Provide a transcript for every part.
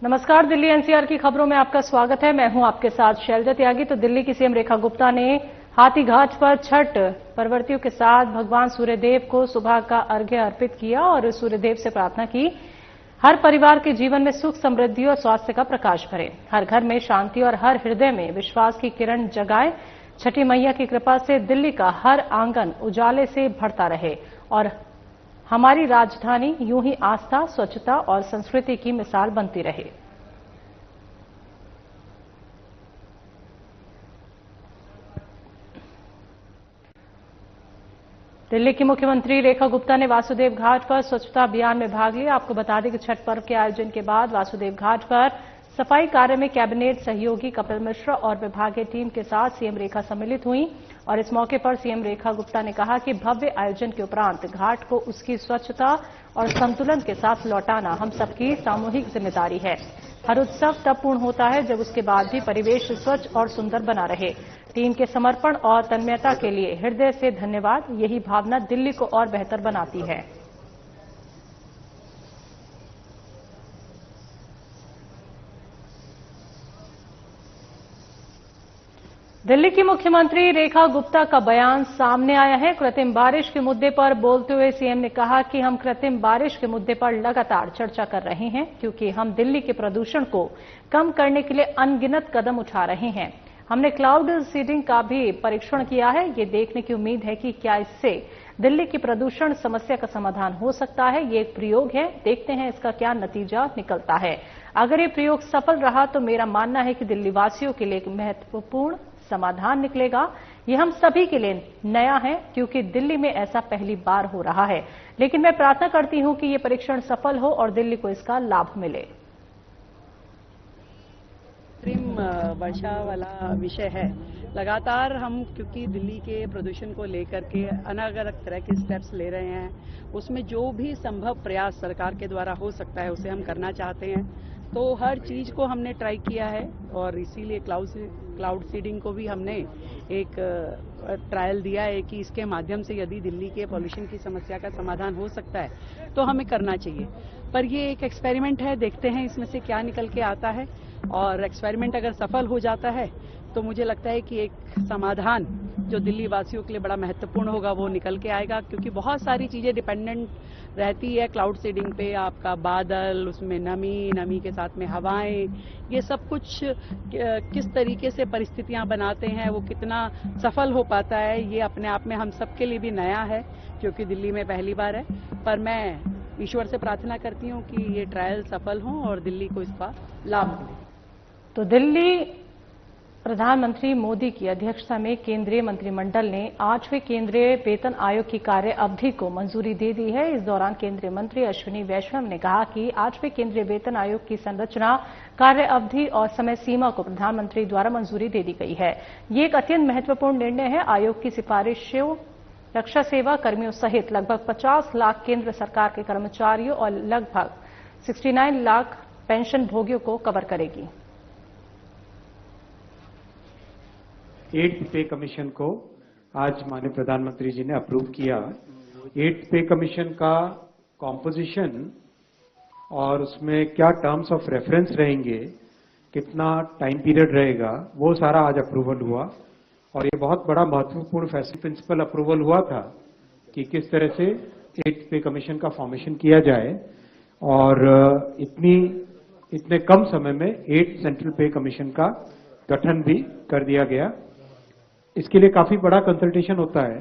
नमस्कार, दिल्ली एनसीआर की खबरों में आपका स्वागत है। मैं हूं आपके साथ शैलजा त्यागी। तो दिल्ली की सीएम रेखा गुप्ता ने हाथीघाट पर छठ परवर्तियों के साथ भगवान सूर्यदेव को सुबह का अर्घ्य अर्पित किया और सूर्यदेव से प्रार्थना की, हर परिवार के जीवन में सुख, समृद्धि और स्वास्थ्य का प्रकाश भरे, हर घर में शांति और हर हृदय में विश्वास की किरण जगाए। छठी मैया की कृपा से दिल्ली का हर आंगन उजाले से भरता रहे और हमारी राजधानी यूं ही आस्था, स्वच्छता और संस्कृति की मिसाल बनती रहे। दिल्ली की मुख्यमंत्री रेखा गुप्ता ने वासुदेव घाट पर स्वच्छता अभियान में भाग लिया। आपको बता दें कि छठ पर्व के आयोजन के बाद वासुदेव घाट पर सफाई कार्य में कैबिनेट सहयोगी कपिल मिश्रा और विभागीय टीम के साथ सीएम रेखा सम्मिलित हुई और इस मौके पर सीएम रेखा गुप्ता ने कहा कि भव्य आयोजन के उपरांत घाट को उसकी स्वच्छता और संतुलन के साथ लौटाना हम सबकी सामूहिक जिम्मेदारी है। हर उत्सव तब पूर्ण होता है जब उसके बाद भी परिवेश स्वच्छ और सुंदर बना रहे। टीम के समर्पण और तन्मयता के लिए हृदय से धन्यवाद। यही भावना दिल्ली को और बेहतर बनाती है। दिल्ली की मुख्यमंत्री रेखा गुप्ता का बयान सामने आया है। कृत्रिम बारिश के मुद्दे पर बोलते हुए सीएम ने कहा कि हम कृत्रिम बारिश के मुद्दे पर लगातार चर्चा कर रहे हैं क्योंकि हम दिल्ली के प्रदूषण को कम करने के लिए अनगिनत कदम उठा रहे हैं। हमने क्लाउड सीडिंग का भी परीक्षण किया है। ये देखने की उम्मीद है कि क्या इससे दिल्ली की प्रदूषण समस्या का समाधान हो सकता है। ये एक प्रयोग है, देखते हैं इसका क्या नतीजा निकलता है। अगर ये प्रयोग सफल रहा तो मेरा मानना है कि दिल्ली वासियों के लिए एक महत्वपूर्ण समाधान निकलेगा। ये हम सभी के लिए नया है क्योंकि दिल्ली में ऐसा पहली बार हो रहा है, लेकिन मैं प्रार्थना करती हूं कि ये परीक्षण सफल हो और दिल्ली को इसका लाभ मिले। कृत्रिम वर्षा वाला विषय है। लगातार हम क्योंकि दिल्ली के प्रदूषण को लेकर के अलग अलग तरह के स्टेप्स ले रहे हैं, उसमें जो भी संभव प्रयास सरकार के द्वारा हो सकता है उसे हम करना चाहते हैं। तो हर चीज को हमने ट्राई किया है और इसीलिए क्लाउड सीडिंग को भी हमने एक ट्रायल दिया है कि इसके माध्यम से यदि दिल्ली के पॉल्यूशन की समस्या का समाधान हो सकता है तो हमें करना चाहिए। पर ये एक एक्सपेरिमेंट है, देखते हैं इसमें से क्या निकल के आता है और एक्सपेरिमेंट अगर सफल हो जाता है तो मुझे लगता है कि एक समाधान जो दिल्ली वासियों के लिए बड़ा महत्वपूर्ण होगा वो निकल के आएगा, क्योंकि बहुत सारी चीजें डिपेंडेंट रहती है क्लाउड सीडिंग पे। आपका बादल, उसमें नमी के साथ में हवाएं, ये सब कुछ किस तरीके से परिस्थितियां बनाते हैं, वो कितना सफल हो पाता है, ये अपने आप में हम सबके लिए भी नया है क्योंकि दिल्ली में पहली बार है। पर मैं ईश्वर से प्रार्थना करती हूँ कि ये ट्रायल सफल हो और दिल्ली को इसका लाभ मिले। तो दिल्ली प्रधानमंत्री मोदी की अध्यक्षता में केंद्रीय मंत्रिमंडल ने 8वें केंद्रीय वेतन आयोग की कार्य अवधि को मंजूरी दे दी है। इस दौरान केंद्रीय मंत्री अश्विनी वैष्णव ने कहा कि 8वें केंद्रीय वेतन आयोग की संरचना, कार्य अवधि और समय सीमा को प्रधानमंत्री द्वारा मंजूरी दे दी गई है। ये एक अत्यंत महत्वपूर्ण निर्णय है। आयोग की सिफारिशों रक्षा सेवा कर्मियों सहित लगभग 50 लाख केंद्र सरकार के कर्मचारियों और लगभग 69 लाख पेंशन भोगियों को कवर करेगी। 8th पे कमीशन को आज माननीय प्रधानमंत्री जी ने अप्रूव किया। 8th पे कमीशन का कॉम्पोजिशन और उसमें क्या टर्म्स ऑफ रेफरेंस रहेंगे, कितना टाइम पीरियड रहेगा, वो सारा आज अप्रूवल हुआ और ये बहुत बड़ा महत्वपूर्ण फैसला प्रिंसिपल अप्रूवल हुआ था कि किस तरह से 8th पे कमीशन का फॉर्मेशन किया जाए और इतने कम समय में 8th सेंट्रल पे कमीशन का गठन भी कर दिया गया। इसके लिए काफी बड़ा कंसल्टेशन होता है।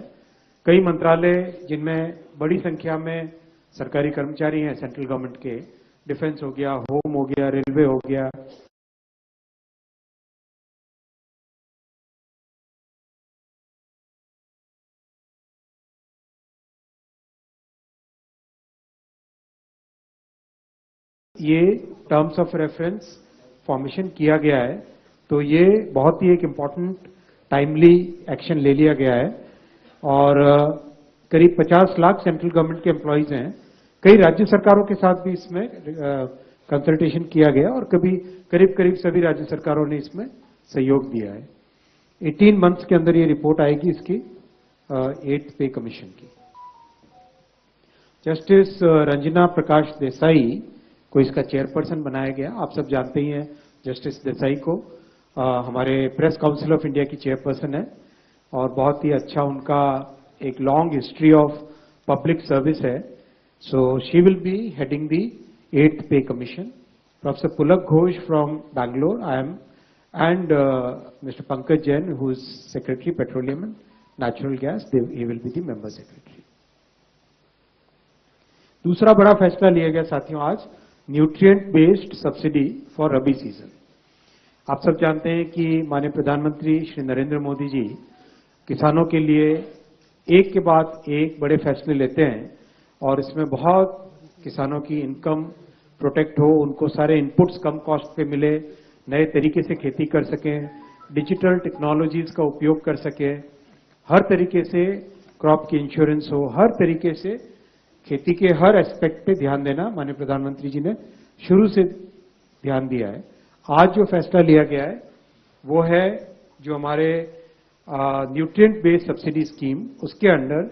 कई मंत्रालय जिनमें बड़ी संख्या में सरकारी कर्मचारी हैं सेंट्रल गवर्नमेंट के, डिफेंस हो गया, होम हो गया, रेलवे हो गया, ये टर्म्स ऑफ रेफरेंस फॉर्मेशन किया गया है। तो ये बहुत ही एक इम्पॉर्टेंट टाइमली एक्शन ले लिया गया है और करीब 50 लाख सेंट्रल गवर्नमेंट के एम्प्लॉइज हैं। कई राज्य सरकारों के साथ भी इसमें कंसल्टेशन किया गया और करीब सभी राज्य सरकारों ने इसमें सहयोग दिया है। 18 मंथ्स के अंदर ये रिपोर्ट आएगी इसकी 8th पे कमीशन की। जस्टिस रंजना प्रकाश देसाई को इसका चेयरपर्सन बनाया गया। आप सब जानते ही हैं जस्टिस देसाई को हमारे प्रेस काउंसिल ऑफ इंडिया की चेयरपर्सन है और बहुत ही अच्छा उनका एक long history of public service है। So she will be heading the 8th pay commission. Professor Pulak Ghosh from Bangalore, I M, and Mr. Pankaj Jain, who is Secretary Petroleum and Natural Gas, he will be the member secretary. दूसरा बड़ा फैसला लिया गया साथियों आज, nutrient based subsidy for rabi season. आप सब जानते हैं कि माननीय प्रधानमंत्री श्री नरेंद्र मोदी जी किसानों के लिए एक के बाद एक बड़े फैसले लेते हैं और इसमें बहुत किसानों की इनकम प्रोटेक्ट हो, उनको सारे इनपुट्स कम कॉस्ट पे मिले, नए तरीके से खेती कर सकें, डिजिटल टेक्नोलॉजीज का उपयोग कर सकें, हर तरीके से क्रॉप की इंश्योरेंस हो, हर तरीके से खेती के हर एस्पेक्ट पे ध्यान देना माननीय प्रधानमंत्री जी ने शुरू से ध्यान दिया है। आज जो फैसला लिया गया है वो है जो हमारे न्यूट्रिएंट बेस्ड सब्सिडी स्कीम, उसके अंडर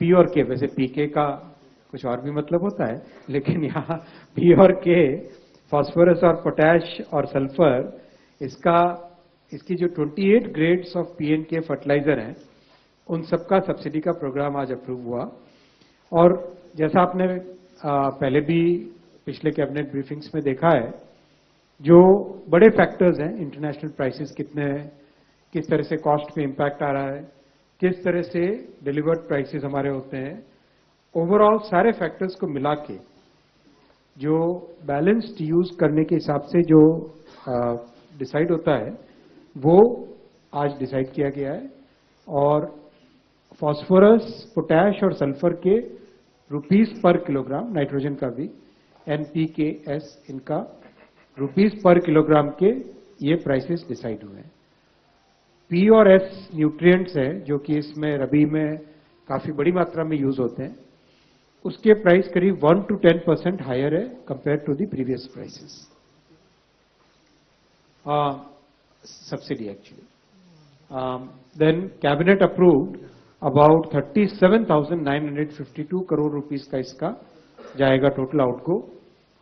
पी और के, वैसे पीके का कुछ और भी मतलब होता है लेकिन यहाँ पी और के, फास्फोरस और पोटैश और सल्फर, इसकी जो 28 ग्रेड्स ऑफ पीएनके फर्टिलाइजर हैं उन सबका सब्सिडी का प्रोग्राम आज अप्रूव हुआ। और जैसा आपने पहले भी पिछले कैबिनेट ब्रीफिंग्स में देखा है, जो बड़े फैक्टर्स हैं, इंटरनेशनल प्राइसेस कितने हैं, किस तरह से कॉस्ट पे इम्पैक्ट आ रहा है, किस तरह से डिलीवर्ड प्राइसेस हमारे होते हैं, ओवरऑल सारे फैक्टर्स को मिला के जो बैलेंस्ड यूज करने के हिसाब से जो डिसाइड होता है वो आज डिसाइड किया गया है। और फास्फोरस, पोटैश और सल्फर के रुपीस पर किलोग्राम, नाइट्रोजन का भी NPKS, इनका रुपीस पर किलोग्राम के ये प्राइसेस डिसाइड हुए हैं। P और S न्यूट्रिएंट्स हैं जो कि इसमें रबी में काफी बड़ी मात्रा में यूज होते हैं, उसके प्राइस करीब 1 to 10% हायर है compare to the previous prices, subsidy actually. Then cabinet approved about 37,952 crore rupees का इसका जाएगा टोटल आउटगो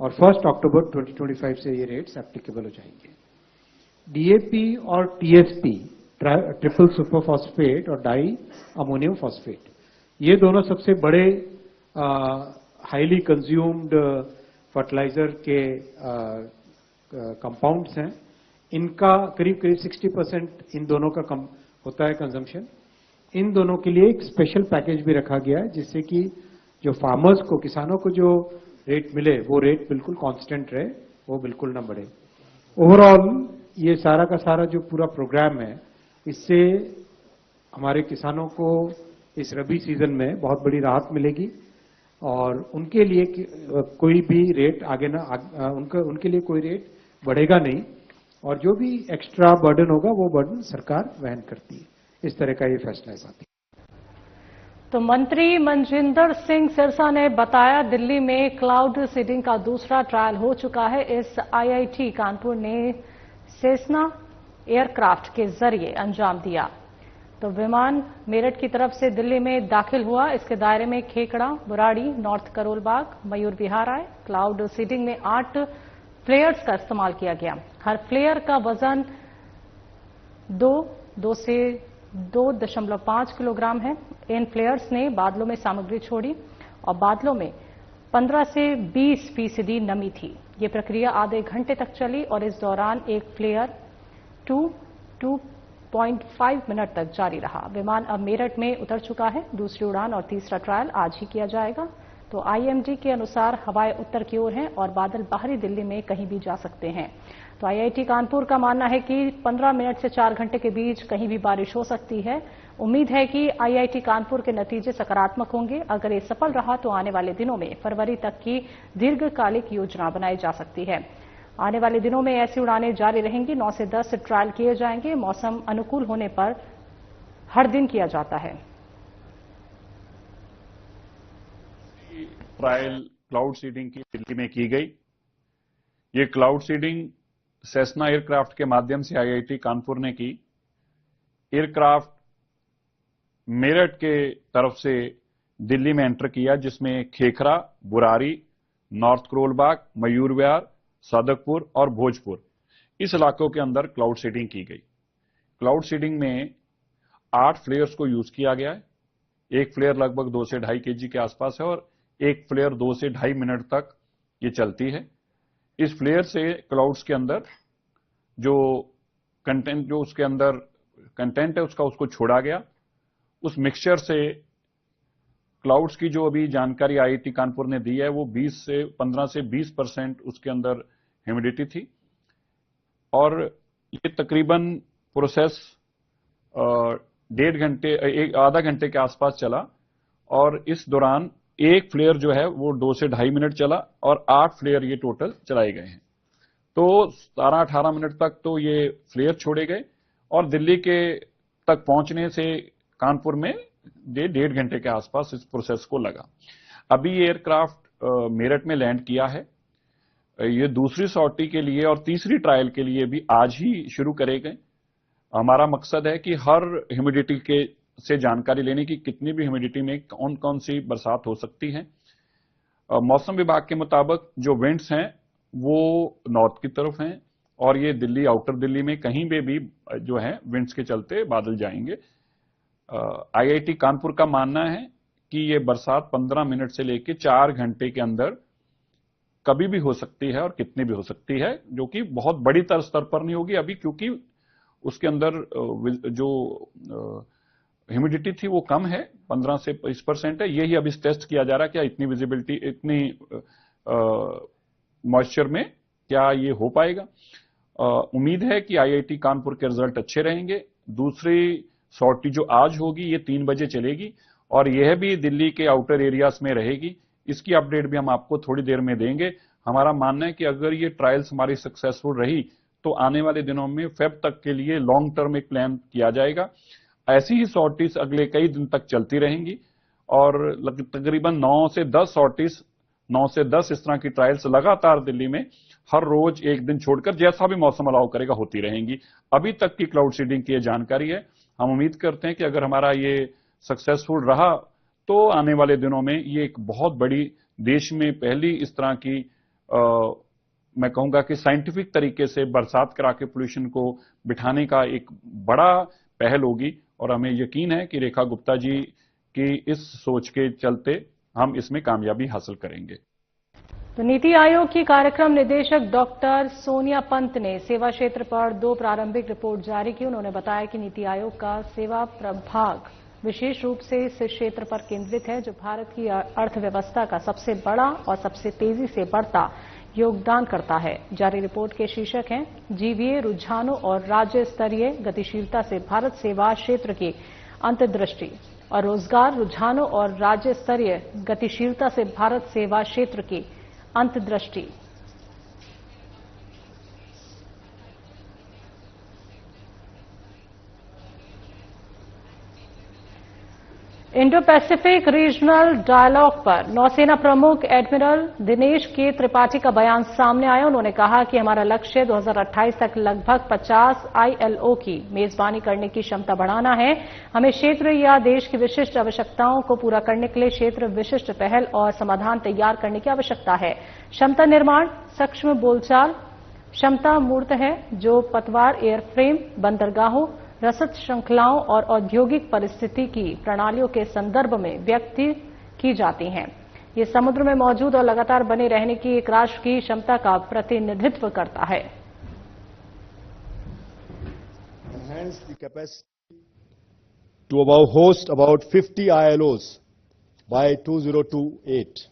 और 1 अक्टूबर 2025 से ये रेट्स एप्लीकेबल हो जाएंगे। DAP और TSP, ट्रिपल सुपर फॉस्फेट और डाई अमोनियम फॉस्फेट, ये दोनों सबसे बड़े हाईली कंज्यूम्ड फर्टिलाइजर के कंपाउंड्स हैं। इनका करीब 60% इन दोनों का होता है कंजम्पशन। इन दोनों के लिए एक स्पेशल पैकेज भी रखा गया है जिससे कि जो फार्मर्स को, किसानों को जो रेट मिले वो रेट बिल्कुल कांस्टेंट रहे, वो बिल्कुल ना बढ़े। ओवरऑल ये सारा का सारा जो पूरा प्रोग्राम है, इससे हमारे किसानों को इस रबी सीजन में बहुत बड़ी राहत मिलेगी और उनके लिए कोई भी रेट आगे ना, उनके लिए कोई रेट बढ़ेगा नहीं और जो भी एक्स्ट्रा बर्डन होगा वो बर्डन सरकार वहन करती है। इस तरह का ये फैसला है साथी। तो मंत्री मनजिंदर सिंह सिरसा ने बताया, दिल्ली में क्लाउड सीडिंग का दूसरा ट्रायल हो चुका है। इस IIT कानपुर ने सेस्ना एयरक्राफ्ट के जरिए अंजाम दिया। तो विमान मेरठ की तरफ से दिल्ली में दाखिल हुआ। इसके दायरे में खेकड़ा, बुराड़ी, नॉर्थ करोलबाग, मयूर विहार आए। क्लाउड सीडिंग में 8 फ्लेयर्स का इस्तेमाल किया गया। हर फ्लेयर का वजन 2 से 2.5 किलोग्राम है। इन फ्लेयर्स ने बादलों में सामग्री छोड़ी और बादलों में 15 से 20% नमी थी। ये प्रक्रिया आधे घंटे तक चली और इस दौरान एक फ्लेयर 2.5 मिनट तक जारी रहा। विमान अब मेरठ में उतर चुका है। दूसरी उड़ान और तीसरा ट्रायल आज ही किया जाएगा। तो IMD के अनुसार हवाएं उत्तर की ओर हैं और बादल बाहरी दिल्ली में कहीं भी जा सकते हैं। तो IIT कानपुर का मानना है कि 15 मिनट से 4 घंटे के बीच कहीं भी बारिश हो सकती है। उम्मीद है कि IIT कानपुर के नतीजे सकारात्मक होंगे। अगर ये सफल रहा तो आने वाले दिनों में फरवरी तक की दीर्घकालिक योजना बनाई जा सकती है। आने वाले दिनों में ऐसी उड़ानें जारी रहेंगी। 9 से 10 ट्रायल किए जाएंगे। मौसम अनुकूल होने पर हर दिन किया जाता है। ट्रायल क्लाउड सीडिंग की दिल्ली में की गई। ये क्लाउड सीडिंग सेस्ना एयरक्राफ्ट के माध्यम से IIT कानपुर ने की। एयरक्राफ्ट मेरठ के तरफ से दिल्ली में एंटर किया, जिसमें खेखरा, बुरारी, नॉर्थ करोलबाग, मयूर विहार, सादकपुर और भोजपुर, इस इलाकों के अंदर क्लाउड सीडिंग की गई। क्लाउड सीडिंग में 8 फ्लेयर्स को यूज किया गया है। एक फ्लेयर लगभग 2 से 2.5 केजी के आसपास है और एक फ्लेयर 2 से 2.5 मिनट तक ये चलती है। इस फ्लेयर से क्लाउड्स के अंदर जो कंटेंट, जो उसके अंदर कंटेंट है उसको छोड़ा गया। उस मिक्सचर से क्लाउड्स की जो अभी जानकारी आईआईटी कानपुर ने दी है वो 15 से 20% उसके अंदर ह्यूमिडिटी थी और ये तकरीबन प्रोसेस 1.5 घंटे, आधा घंटे के आसपास चला और इस दौरान एक फ्लेयर जो है वो 2 से 2.5 मिनट चला और 8 फ्लेयर ये टोटल चलाए गए हैं। तो 17-18 मिनट तक तो ये फ्लेयर छोड़े गए और दिल्ली के तक पहुंचने से कानपुर में 1.5 घंटे के आसपास इस प्रोसेस को लगा। अभी ये एयरक्राफ्ट मेरठ में लैंड किया है। ये दूसरी सॉर्टी के लिए और तीसरी ट्रायल के लिए भी आज ही शुरू करे गए। हमारा मकसद है कि हर ह्यूमिडिटी के से जानकारी लेने की, कितनी भी ह्यूमिडिटी में कौन कौन सी बरसात हो सकती है। मौसम विभाग के मुताबिक जो विंड्स हैं वो नॉर्थ की तरफ हैं और ये दिल्ली, आउटर दिल्ली में कहीं पे भी जो है विंड्स के चलते बादल जाएंगे। आईआईटी कानपुर का मानना है कि ये बरसात 15 मिनट से लेकर 4 घंटे के अंदर कभी भी हो सकती है और कितनी भी हो सकती है, जो कि बहुत बड़ी स्तर पर नहीं होगी अभी, क्योंकि उसके अंदर जो ह्यूमिडिटी थी वो कम है, 15 से 20% है। यही अभी टेस्ट किया जा रहा है क्या इतनी विजिबिलिटी, इतनी मॉइस्चर में क्या ये हो पाएगा। उम्मीद है कि आईआईटी कानपुर के रिजल्ट अच्छे रहेंगे। दूसरी सॉर्टी जो आज होगी ये 3 बजे चलेगी और यह भी दिल्ली के आउटर एरियाज में रहेगी। इसकी अपडेट भी हम आपको थोड़ी देर में देंगे। हमारा मानना है कि अगर ये ट्रायल्स हमारी सक्सेसफुल रही तो आने वाले दिनों में फेब तक के लिए लॉन्ग टर्म एक प्लान किया जाएगा। ऐसी ही सॉर्टीज अगले कई दिन तक चलती रहेंगी और तकरीबन 9 से 10 सॉर्टीज, 9 से 10 इस तरह की ट्रायल्स लगातार दिल्ली में हर रोज एक दिन छोड़कर जैसा भी मौसम अलाउ करेगा होती रहेंगी। अभी तक की क्लाउड सीडिंग की जानकारी है। हम उम्मीद करते हैं कि अगर हमारा ये सक्सेसफुल रहा तो आने वाले दिनों में ये एक बहुत बड़ी, देश में पहली इस तरह की मैं कहूंगा कि साइंटिफिक तरीके से बरसात करा के पोल्यूशन को बिठाने का एक बड़ा पहल होगी और हमें यकीन है कि रेखा गुप्ता जी की इस सोच के चलते हम इसमें कामयाबी हासिल करेंगे। तो नीति आयोग की कार्यक्रम निदेशक डॉक्टर सोनिया पंत ने सेवा क्षेत्र पर 2 प्रारंभिक रिपोर्ट जारी की। उन्होंने बताया कि नीति आयोग का सेवा प्रभाग विशेष रूप से इस क्षेत्र पर केंद्रित है जो भारत की अर्थव्यवस्था का सबसे बड़ा और सबसे तेजी से बढ़ता योगदान करता है। जारी रिपोर्ट के शीर्षक हैं जीवीए रुझानों और राज्य स्तरीय गतिशीलता से भारत सेवा क्षेत्र की अंतर्दृष्टि और रोजगार रुझानों और राज्य स्तरीय गतिशीलता से भारत सेवा क्षेत्र की अंतर्दृष्टि। इंडो पैसिफिक रीजनल डायलॉग पर नौसेना प्रमुख एडमिरल दिनेश के त्रिपाठी का बयान सामने आया। उन्होंने कहा कि हमारा लक्ष्य 2028 तक लगभग 50 आईएलओ की मेजबानी करने की क्षमता बढ़ाना है। हमें क्षेत्र या देश की विशिष्ट आवश्यकताओं को पूरा करने के लिए क्षेत्र विशिष्ट पहल और समाधान तैयार करने की आवश्यकता है। क्षमता निर्माण, सक्षम बोलचाल क्षमता मूर्त है जो पतवार, एयरफ्रेम, बंदरगाहों, रसद श्रृंखलाओं और औद्योगिक परिस्थितिकी प्रणालियों के संदर्भ में व्यक्त की जाती हैं। ये समुद्र में मौजूद और लगातार बने रहने की एक राष्ट्र की क्षमता का प्रतिनिधित्व करता है। Enhance the capacity to host about 50 ILOs by 2028.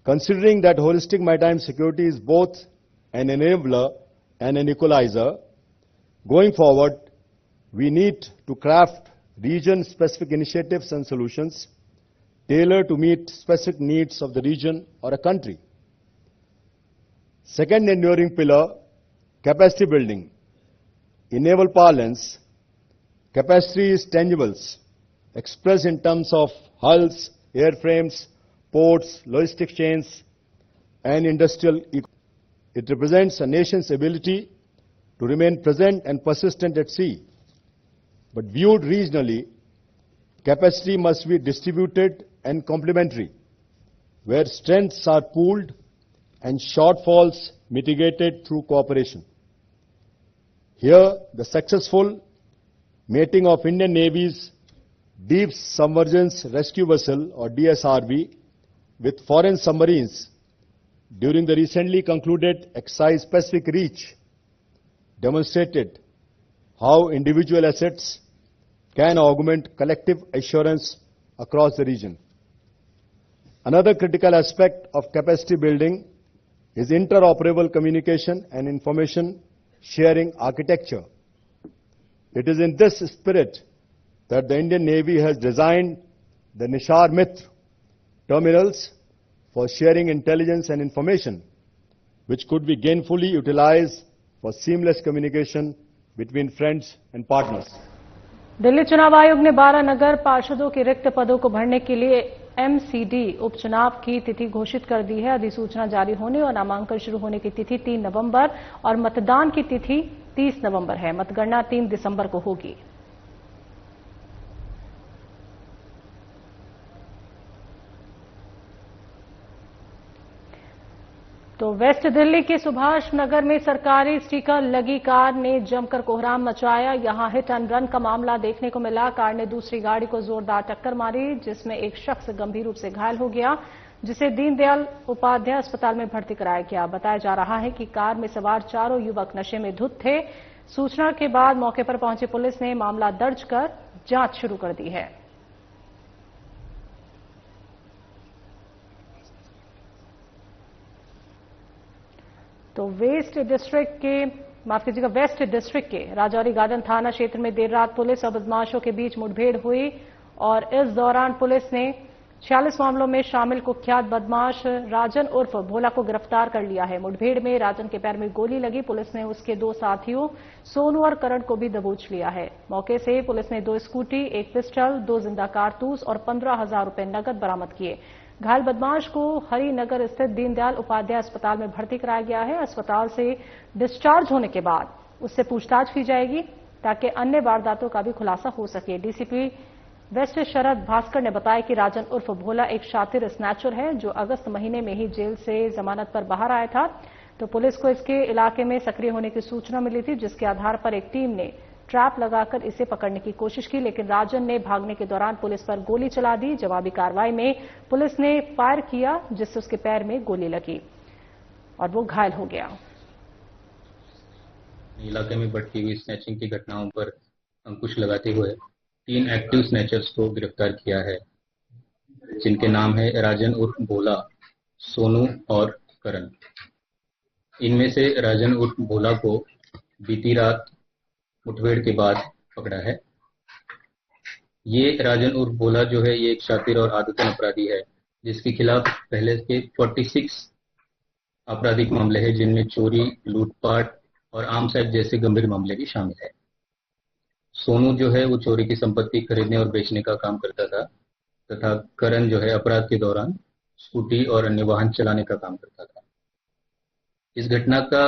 Considering that holistic maritime security is both an enabler and an equalizer, going forward, we need to craft region-specific initiatives and solutions tailored to meet specific needs of the region or a country. Second enduring pillar, capacity building. In naval parlance, capacity is tangibles, expressed in terms of hulls, airframes, ports, logistic chains, and industrial economy. It represents a nation's ability to remain present and persistent at sea. But viewed regionally, capacity must be distributed and complementary. where strengths are pooled and shortfalls mitigated through cooperation. Here, the successful mating of Indian Navy's Deep Submergence Rescue Vessel or DSRV with foreign submarines during the recently concluded exercise Pacific Reach demonstrated how individual assets can augment collective assurance across the region. Another critical aspect of capacity building is interoperable communication and information sharing architecture. It is in this spirit that the Indian Navy has designed the Nishar Mitra terminals for sharing intelligence and information, which could be gainfully utilized for seamless communication between friends and partners. Delhi चुनाव आयोग ने 12 नगर पार्षदों के रिक्त पदों को भरने के लिए एमसीडी उपचुनाव की तिथि घोषित कर दी है। अधिसूचना जारी होने और नामांकन शुरू होने की तिथि 3 नवंबर और मतदान की तिथि 30 नवंबर है। मतगणना 3 दिसंबर को होगी। तो वेस्ट दिल्ली के सुभाष नगर में सरकारी स्टिकर लगी कार ने जमकर कोहराम मचाया। यहां हिट एंड रन का मामला देखने को मिला। कार ने दूसरी गाड़ी को जोरदार टक्कर मारी, जिसमें एक शख्स गंभीर रूप से घायल हो गया, जिसे दीनदयाल उपाध्याय अस्पताल में भर्ती कराया गया। बताया जा रहा है कि कार में सवार चारों युवक नशे में धुत थे। सूचना के बाद मौके पर पहुंची पुलिस ने मामला दर्ज कर जांच शुरू कर दी है। तो वेस्ट डिस्ट्रिक्ट के राजौरी गार्डन थाना क्षेत्र में देर रात पुलिस और बदमाशों के बीच मुठभेड़ हुई और इस दौरान पुलिस ने 46 मामलों में शामिल कुख्यात बदमाश राजन उर्फ भोला को गिरफ्तार कर लिया है। मुठभेड़ में राजन के पैर में गोली लगी। पुलिस ने उसके 2 साथियों सोनू और करण को भी दबोच लिया है। मौके से पुलिस ने 2 स्कूटी, 1 पिस्टल, 2 जिंदा कारतूस और 15,000 रुपए नकद बरामद किए। घायल बदमाश को हरिनगर स्थित दीनदयाल उपाध्याय अस्पताल में भर्ती कराया गया है। अस्पताल से डिस्चार्ज होने के बाद उससे पूछताछ की जाएगी ताकि अन्य वारदातों का भी खुलासा हो सके। डीसीपी वेस्ट शरद भास्कर ने बताया कि राजन उर्फ भोला एक शातिर स्नैचर है जो अगस्त महीने में ही जेल से जमानत पर बाहर आया था। तो पुलिस को इसके इलाके में सक्रिय होने की सूचना मिली थी, जिसके आधार पर एक टीम ने ट्रैप लगाकर इसे पकड़ने की कोशिश की, लेकिन राजन ने भागने के दौरान पुलिस पर गोली चला दी। जवाबी कार्रवाई में पुलिस ने फायर किया, जिससे उसके पैर में गोली लगी और वो घायल हो गया। इलाके में बढ़ती हुई स्नैचिंग की घटनाओं पर अंकुश लगाते हुए 3 एक्टिव स्नैचर्स को गिरफ्तार किया है, जिनके नाम है राजन उर्फ भोला, सोनू और करण। इनमें से राजन उर्फ भोला को बीती रात मुठभेड़ के बाद पकड़ा है। ये राजन उर्फ भोला जो है ये एक शातिर और आदतन अपराधी है, जिसके खिलाफ पहले के 46 आपराधिक मामले हैं, जिनमें चोरी, लूटपाट और आर्म्स एक्ट जैसे गंभीर मामले भी शामिल है। सोनू जो है वो चोरी की संपत्ति खरीदने और बेचने का काम करता था तथा करण जो है अपराध के दौरान स्कूटी और अन्य वाहन चलाने का काम करता था। इस घटना का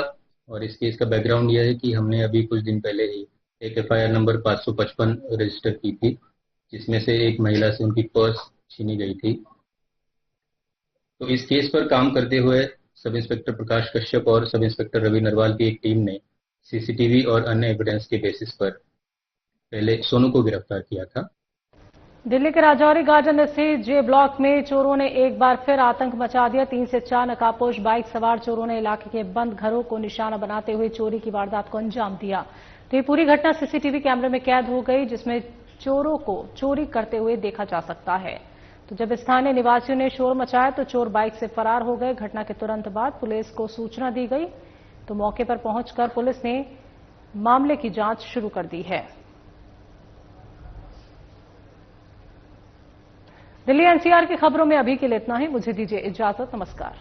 और इस केस का बैकग्राउंड यह है कि हमने अभी कुछ दिन पहले ही एक एफआईआर नंबर 555 रजिस्टर की थी, जिसमें से एक महिला से उनकी पर्स छीनी गई थी। तो इस केस पर काम करते हुए सब इंस्पेक्टर प्रकाश कश्यप और सब इंस्पेक्टर रवि नरवाल की एक टीम ने सीसीटीवी और अन्य एविडेंस के बेसिस पर पहले सोनू को गिरफ्तार किया था। दिल्ली के राजौरी गार्डन स्थित जे ब्लॉक में चोरों ने एक बार फिर आतंक मचा दिया। 3 से 4 नकाबपोश बाइक सवार चोरों ने इलाके के बंद घरों को निशाना बनाते हुए चोरी की वारदात को अंजाम दिया। तो ये पूरी घटना सीसीटीवी कैमरे में कैद हो गई, जिसमें चोरों को चोरी करते हुए देखा जा सकता है। तो जब स्थानीय निवासियों ने शोर मचाया तो चोर बाइक से फरार हो गए। घटना के तुरंत बाद पुलिस को सूचना दी गई, तो मौके पर पहुंचकर पुलिस ने मामले की जांच शुरू कर दी है। दिल्ली एनसीआर की खबरों में अभी के लिए इतना ही। मुझे दीजिए इजाजत। नमस्कार।